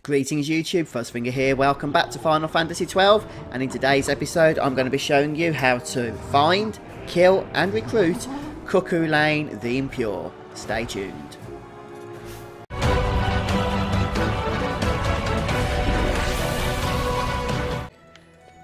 Greetings YouTube, Fuzzfinger here, welcome back to Final Fantasy XII, and in today's episode I'm going to be showing you how to find, kill and recruit Cuchulainn the Impure. Stay tuned.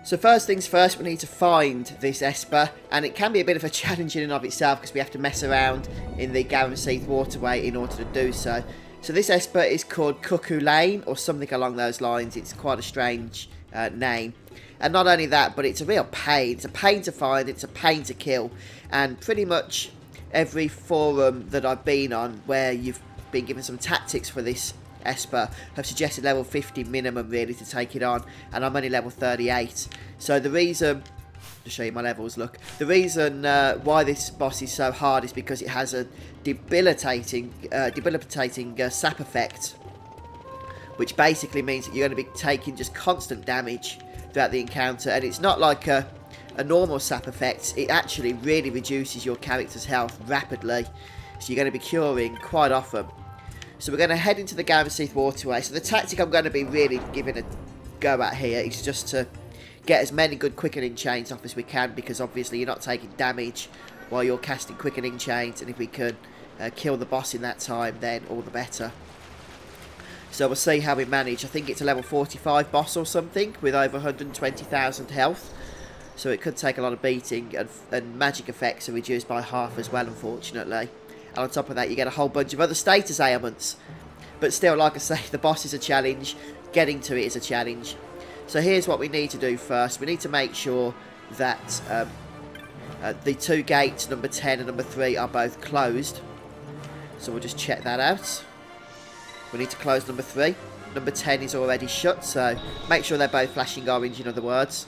So first things first, we need to find this Esper, and it can be a bit of a challenge in and of itself because we have to mess around in the Garamsythe Waterway in order to do so. So this Esper is called Cuchulainn, or something along those lines. It's quite a strange name. And not only that, but it's a real pain. It's a pain to find, it's a pain to kill. And pretty much every forum that I've been on where you've been given some tactics for this Esper have suggested level 50 minimum really to take it on. And I'm only level 38. So the reason... to show you my levels, look. The reason why this boss is so hard is because it has a debilitating sap effect, which basically means that you're going to be taking just constant damage throughout the encounter, and it's not like a normal sap effect. It actually really reduces your character's health rapidly, so you're going to be curing quite often. So we're going to head into the Garamsythe Waterway. So the tactic I'm going to be really giving a go at here is just to get as many good quickening chains off as we can, because obviously you're not taking damage while you're casting quickening chains, and if we could kill the boss in that time, then all the better. So we'll see how we manage. I think it's a level 45 boss or something with over 120,000 health, so it could take a lot of beating, and magic effects are reduced by half as well, unfortunately. And on top of that you get a whole bunch of other status ailments, but still, like I say, the boss is a challenge, getting to it is a challenge. So here's what we need to do first. We need to make sure that the two gates, number 10 and number 3, are both closed. So we'll just check that out. We need to close number 3. Number 10 is already shut, so make sure they're both flashing orange, in other words.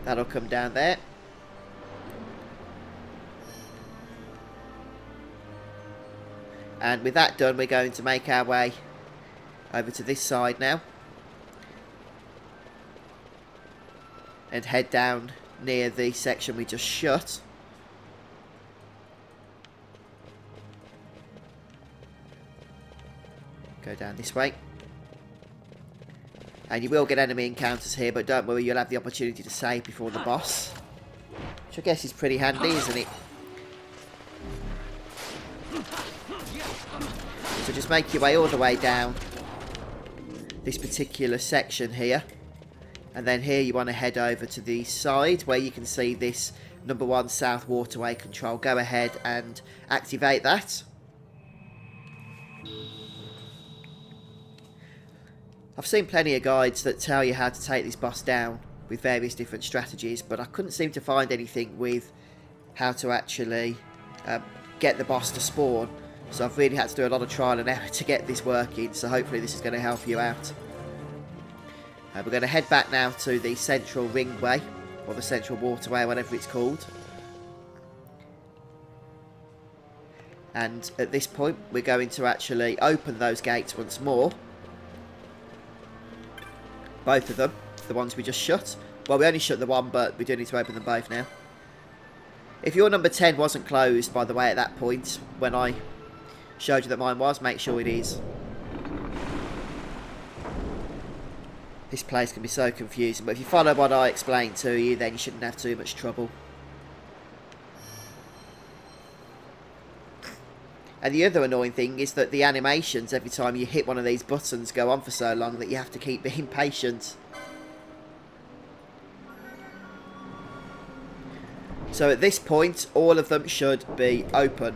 That'll come down there. And with that done, we're going to make our way over to this side now, and head down near the section we just shut. Go down this way, and you will get enemy encounters here, but don't worry, you'll have the opportunity to save before the boss, which I guess is pretty handy, isn't it? So just make your way all the way down this particular section here, and then here you want to head over to the side where you can see this number 1 South Waterway control. Go ahead and activate that. I've seen plenty of guides that tell you how to take this boss down with various different strategies, but I couldn't seem to find anything with how to actually get the boss to spawn. So I've really had to do a lot of trial and error to get this working, so hopefully this is going to help you out. We're going to head back now to the central ringway, or the central waterway, whatever it's called. And at this point we're going to actually open those gates once more. Both of them, the ones we just shut. Well, we only shut the one, but we do need to open them both now. If your number 10 wasn't closed, by the way, at that point, when I showed you that mine was, make sure it is. This place can be so confusing, but if you follow what I explained to you, then you shouldn't have too much trouble. And the other annoying thing is that the animations every time you hit one of these buttons go on for so long that you have to keep being patient. So at this point, all of them should be open,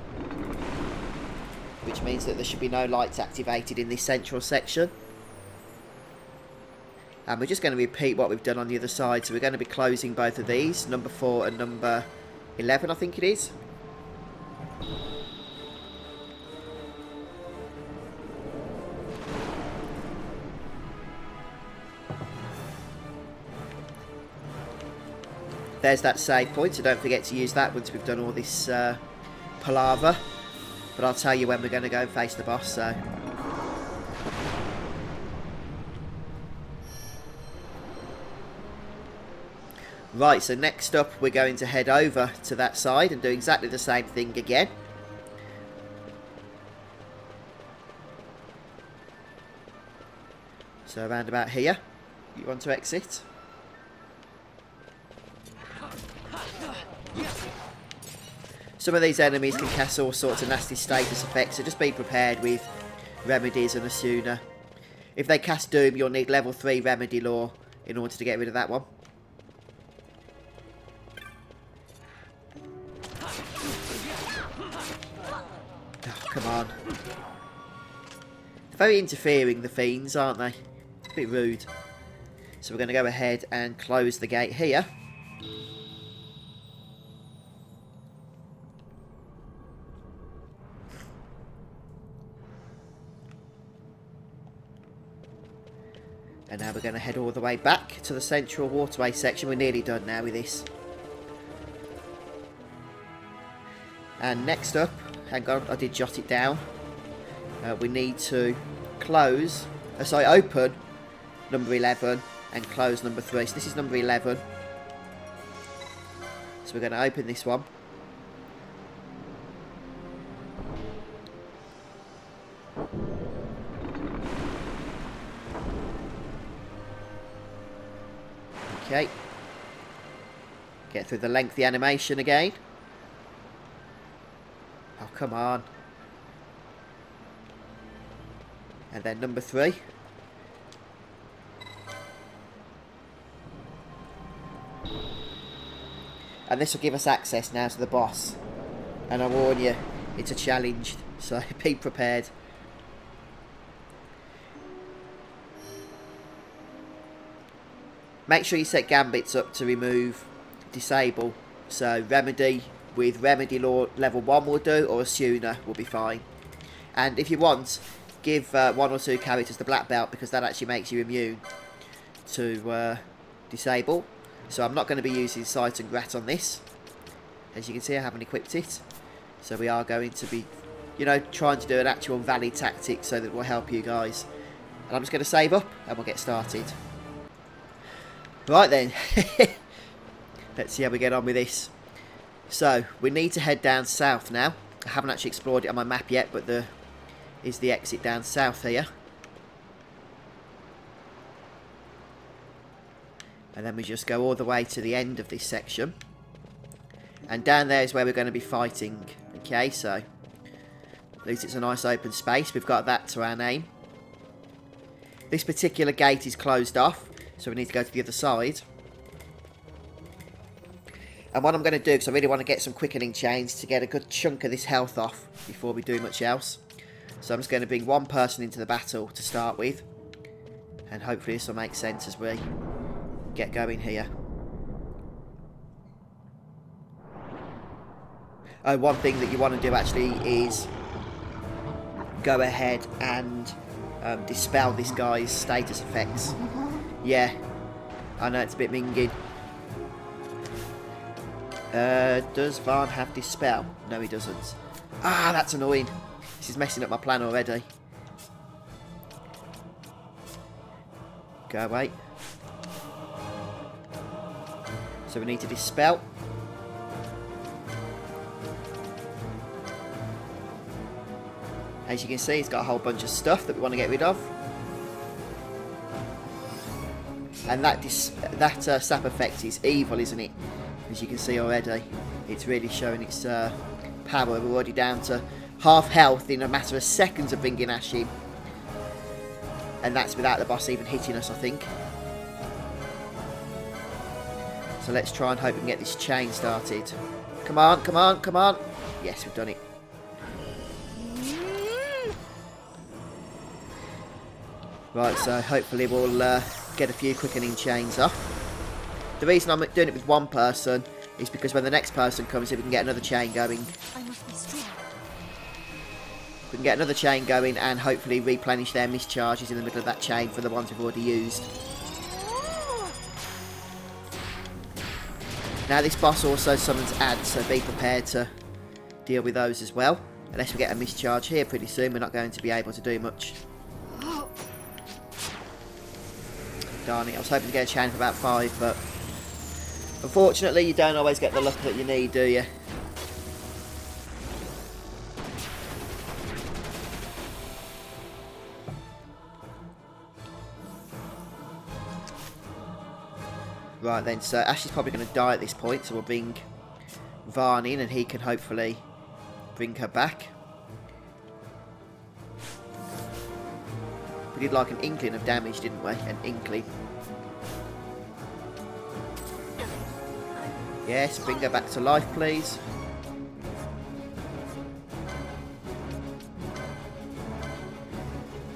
which means that there should be no lights activated in this central section. And we're just going to repeat what we've done on the other side. So we're going to be closing both of these, number 4 and number 11, I think it is. There's that save point, so don't forget to use that once we've done all this palaver. But I'll tell you when we're going to go and face the boss, so... Right, so next up we're going to head over to that side and do exactly the same thing again. So around about here, you want to exit. Some of these enemies can cast all sorts of nasty status effects, so just be prepared with remedies and Asuna. If they cast Doom, you'll need level 3 remedy lore in order to get rid of that one. Oh, come on. They're very interfering, the fiends, aren't they? It's a bit rude. So we're going to go ahead and close the gate here. And now we're going to head all the way back to the central waterway section. We're nearly done now with this. And next up, hang on, I did jot it down. We need to open number 11 and close number 3. So this is number 11. So we're going to open this one. Okay. Get through the lengthy animation again. Oh, come on. And then number 3. And this will give us access now to the boss. And I warn you, it's a challenge, so be prepared. Make sure you set gambits up to remove disable. So remedy with remedy lore level 1 will do, or Asuna will be fine. And if you want, give 1 or 2 characters the black belt, because that actually makes you immune to disable. So I'm not going to be using Sight and Grat on this. As you can see, I haven't equipped it. So we are going to be, you know, trying to do an actual valid tactic so that it will help you guys. And I'm just going to save up and we'll get started. Right then, let's see how we get on with this. So, we need to head down south now. I haven't actually explored it on my map yet, but there is the exit down south here. And then we just go all the way to the end of this section. And down there is where we're going to be fighting. Okay, so at least it's a nice open space. We've got that to our name. This particular gate is closed off, so we need to go to the other side. And what I'm going to do, because I really want to get some quickening chains to get a good chunk of this health off before we do much else. So I'm just going to bring one person into the battle to start with. And hopefully this will make sense as we get going here. Oh, one thing that you want to do actually is go ahead and dispel this guy's status effects. Yeah, I know it's a bit minging. Does Varn have Dispel? No, he doesn't. Ah, that's annoying. This is messing up my plan already. Go away. So we need to Dispel. As you can see, it's got a whole bunch of stuff that we want to get rid of. And that sap effect is evil, isn't it? As you can see already, it's really showing its power. We're already down to half health in a matter of seconds of bringing Ash in. And that's without the boss even hitting us, I think. So let's try and hope we can get this chain started. Come on, come on, come on. Yes, we've done it. Right, so hopefully we'll get a few quickening chains off. The reason I'm doing it with one person is because when the next person comes in, we can get another chain going. I must be strong. We can get another chain going and hopefully replenish their mischarges in the middle of that chain for the ones we've already used. Now this boss also summons ads, so be prepared to deal with those as well. Unless we get a mischarge here pretty soon, we're not going to be able to do much. Darn it, I was hoping to get a chain for about 5, but unfortunately you don't always get the luck that you need, do you? Right then, so Ashley's probably going to die at this point, so we'll bring Varn in and he can hopefully bring her back. We did like an inkling of damage, didn't we? An inkling. Yes, bring her back to life, please.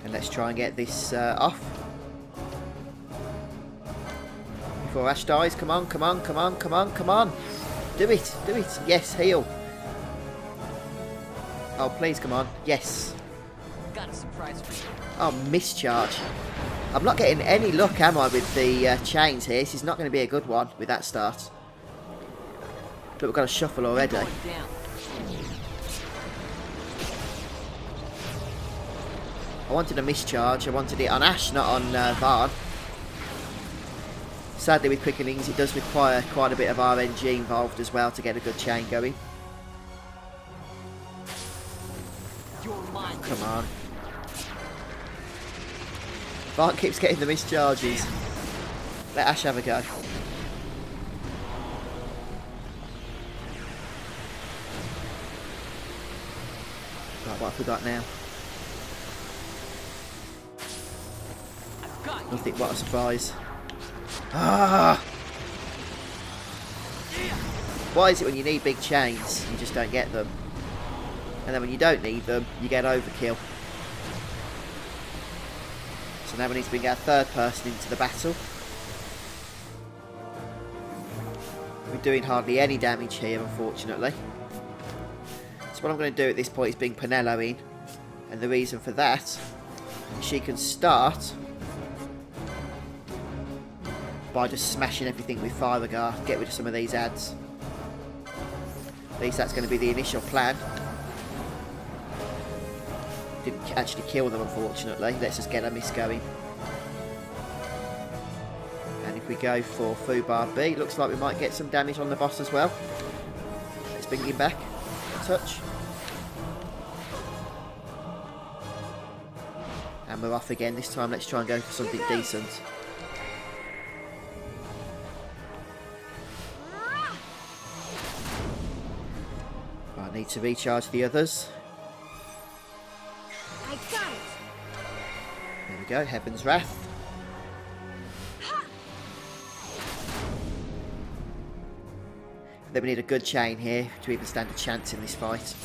And let's try and get this off. Before Ash dies. Come on, come on, come on, come on, come on. Do it, do it. Yes, heal. Oh, please, come on. Yes. Got a surprise for you. Oh, mischarge. I'm not getting any luck, am I, with the chains here? This is not going to be a good one with that start. But we've got a shuffle already. I wanted a mischarge. I wanted it on Ash, not on Varn. Sadly, with quickenings, it does require quite a bit of RNG involved as well to get a good chain going. Come on. Varn keeps getting the mischarges. Let Ash have a go. Right, what have we got now? Nothing, what a surprise. Ah! Why is it when you need big chains, you just don't get them? And then when you don't need them, you get overkill. So now we need to bring our third person into the battle. We're doing hardly any damage here, unfortunately. So what I'm going to do at this point is bring Penelo in. And the reason for that is she can start by just smashing everything with Fireguard, get rid of some of these ads. At least that's going to be the initial plan. Didn't actually kill them, unfortunately. Let's just get a miss going. And if we go for Foobar B, looks like we might get some damage on the boss as well. Let's bring him back. Touch. And we're off again. This time let's try and go for something decent. Right, I need to recharge the others. There we go, Heaven's Wrath. Then we need a good chain here to even stand a chance in this fight.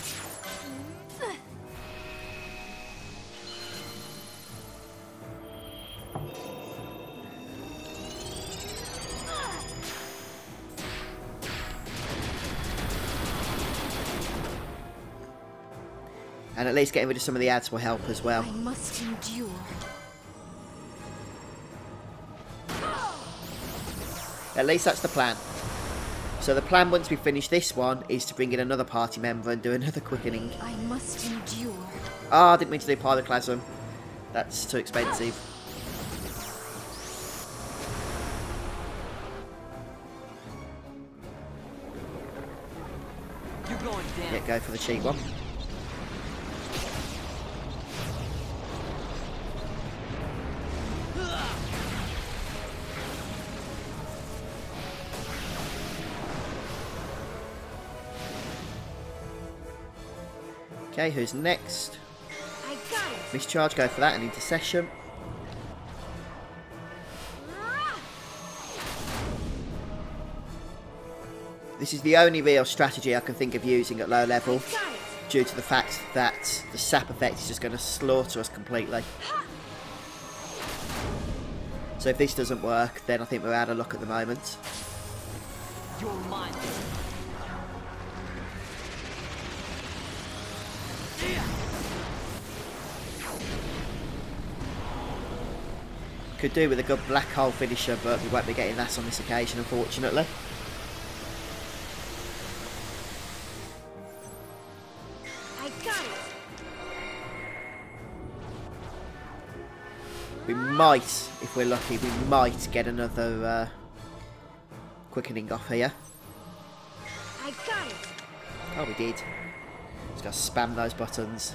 And at least getting rid of some of the ads will help as well. I must endure. At least that's the plan. So the plan once we finish this one is to bring in another party member and do another quickening. I must endure. Ah, I didn't mean to do Pyroclasm. That's too expensive. You're going down. Yeah, go for the cheap one. Okay, who's next? I got it. Mischarge, go for that, and Intercession. This is the only real strategy I can think of using at low level, due to the fact that the sap effect is just going to slaughter us completely. So if this doesn't work, then I think we're out of luck at the moment. You're mine. Could do with a good black hole finisher, but we won't be getting that on this occasion, unfortunately. I got it. We might, if we're lucky, we might get another quickening off here. I got it. Oh, we did. Just gotta spam those buttons.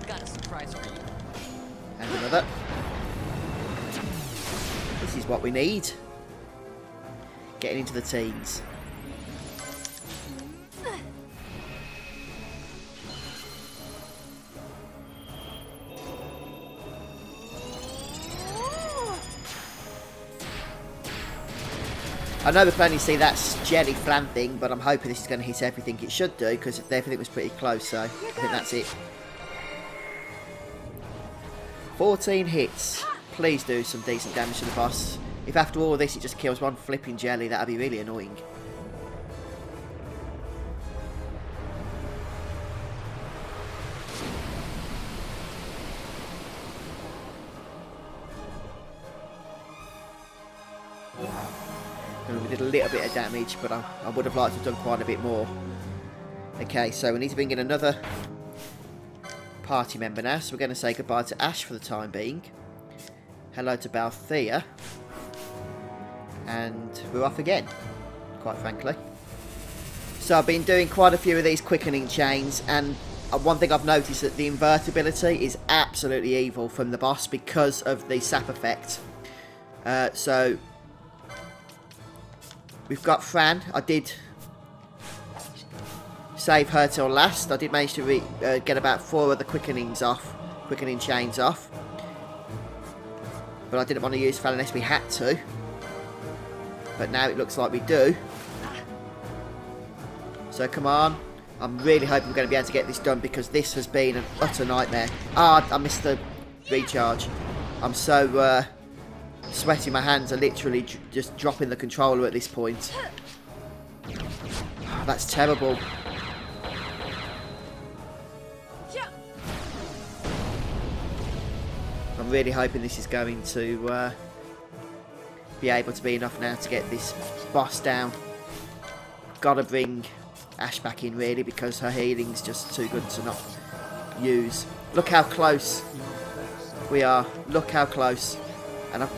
Got a surprise for you. what we need. Getting into the teens. I know we can only see that jelly flan thing, but I'm hoping this is going to hit everything it should do, because everything was pretty close, so I think that's it. 14 hits. Please do some decent damage to the boss. If after all this it just kills one flipping jelly, that would be really annoying. We did a little bit of damage, but I would have liked to have done quite a bit more. Okay, so we need to bring in another party member now, so we're going to say goodbye to Ash for the time being. Hello to Balthea. And we're off again, quite frankly. So I've been doing quite a few of these quickening chains, and one thing I've noticed that the invertibility is absolutely evil from the boss because of the sap effect. So we've got Fran. I did save her till last. I did manage to get about 4 of the quickening chains off. But I didn't want to use Fran unless we had to. But now it looks like we do. So come on. I'm really hoping we're going to be able to get this done, because this has been an utter nightmare. Ah, I missed the recharge. I'm so sweating. My hands are literally just dropping the controller at this point. Oh, that's terrible. I'm really hoping this is going to be able to be enough now to get this boss down. Gotta bring Ash back in really, because her healing's just too good to not use. Look how close we are. Look how close. And I've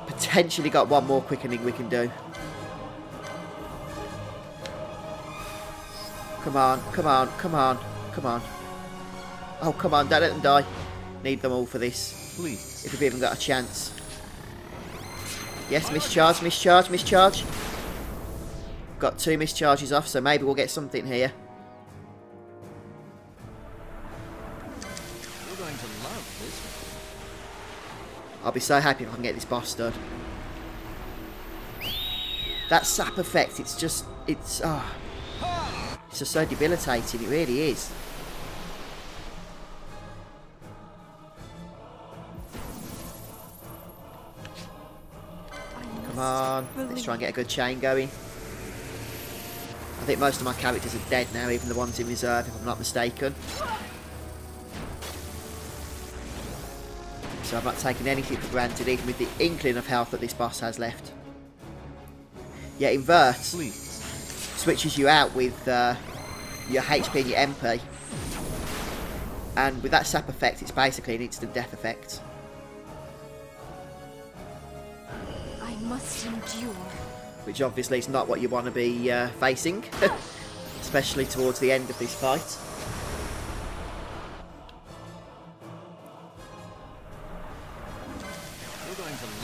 potentially got one more quickening we can do. Come on, come on, come on, come on. Oh, come on, don't let them die. Need them all for this. Please. If we've even got a chance. Yes, mischarge, mischarge, mischarge. Got 2 mischarges off, so maybe we'll get something here. You're going to love this one. I'll be so happy if I can get this boss done. That sap effect, it's just so debilitating, it really is. Come on, let's try and get a good chain going. I think most of my characters are dead now, even the ones in reserve, if I'm not mistaken. So I'm not taking anything for granted, even with the inkling of health that this boss has left. Yeah, invert switches you out with your HP and your MP. And with that sap effect, it's basically an instant death effect. I must endure. Which obviously is not what you want to be facing, especially towards the end of this fight.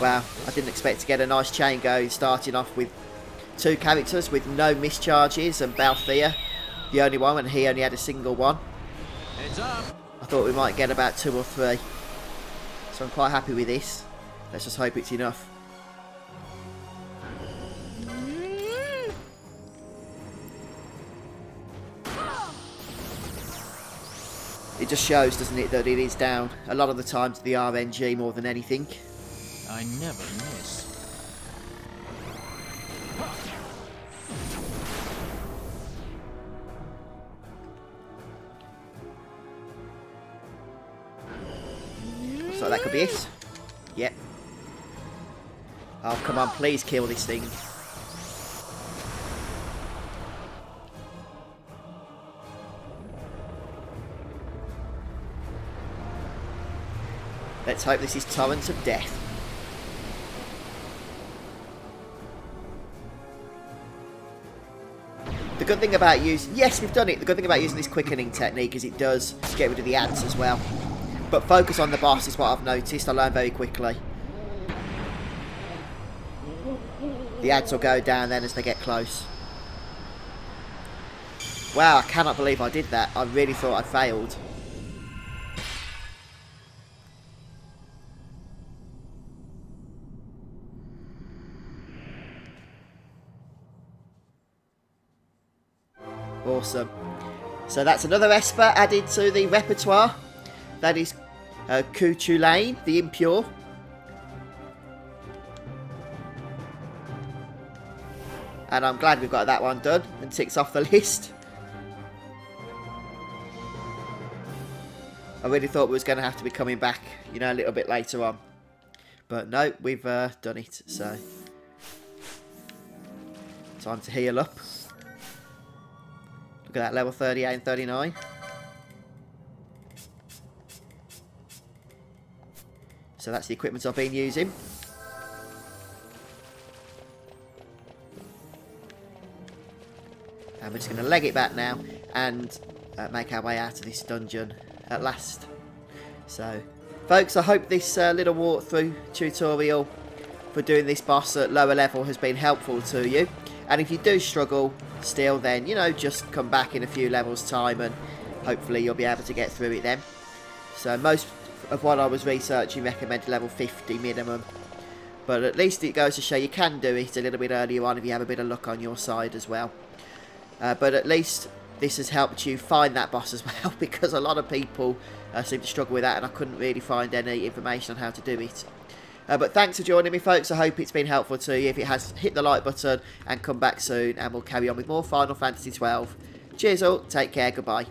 Wow, I didn't expect to get a nice chain going, starting off with 2 characters with no mischarges, and Balthea, the only one, and he only had a single one. Heads up. I thought we might get about 2 or 3. So I'm quite happy with this. Let's just hope it's enough. It just shows, doesn't it, that it is down a lot of the time to the RNG more than anything. I never miss. So that could be it. Yep. Oh, come on, please kill this thing. Let's hope this is Torrent of Death. The good thing about using... Yes, we've done it. The good thing about using this quickening technique is it does get rid of the ants as well. But focus on the boss is what I've noticed. I learned very quickly. The ads will go down then as they get close. Wow, I cannot believe I did that. I really thought I failed. Awesome. So that's another Esper added to the repertoire. That is Cuchulainn, the Impure. And I'm glad we've got that one done and ticks off the list. I really thought we was going to have to be coming back, you know, a little bit later on. But no, we've done it, so. Time to heal up. Look at that, level 38 and 39. So that's the equipment I've been using. And we're just going to leg it back now and make our way out of this dungeon at last. So, folks, I hope this little walkthrough tutorial for doing this boss at lower level has been helpful to you. And if you do struggle still, then, you know, just come back in a few levels time and hopefully you'll be able to get through it then. So most of what I was researching recommended level 50 minimum. But at least it goes to show you can do it a little bit earlier on if you have a bit of luck on your side as well. But at least this has helped you find that boss as well, because a lot of people seem to struggle with that and I couldn't really find any information on how to do it. But thanks for joining me, folks. I hope it's been helpful to you. If it has, hit the like button and come back soon and we'll carry on with more Final Fantasy XII. Cheers all, take care, goodbye.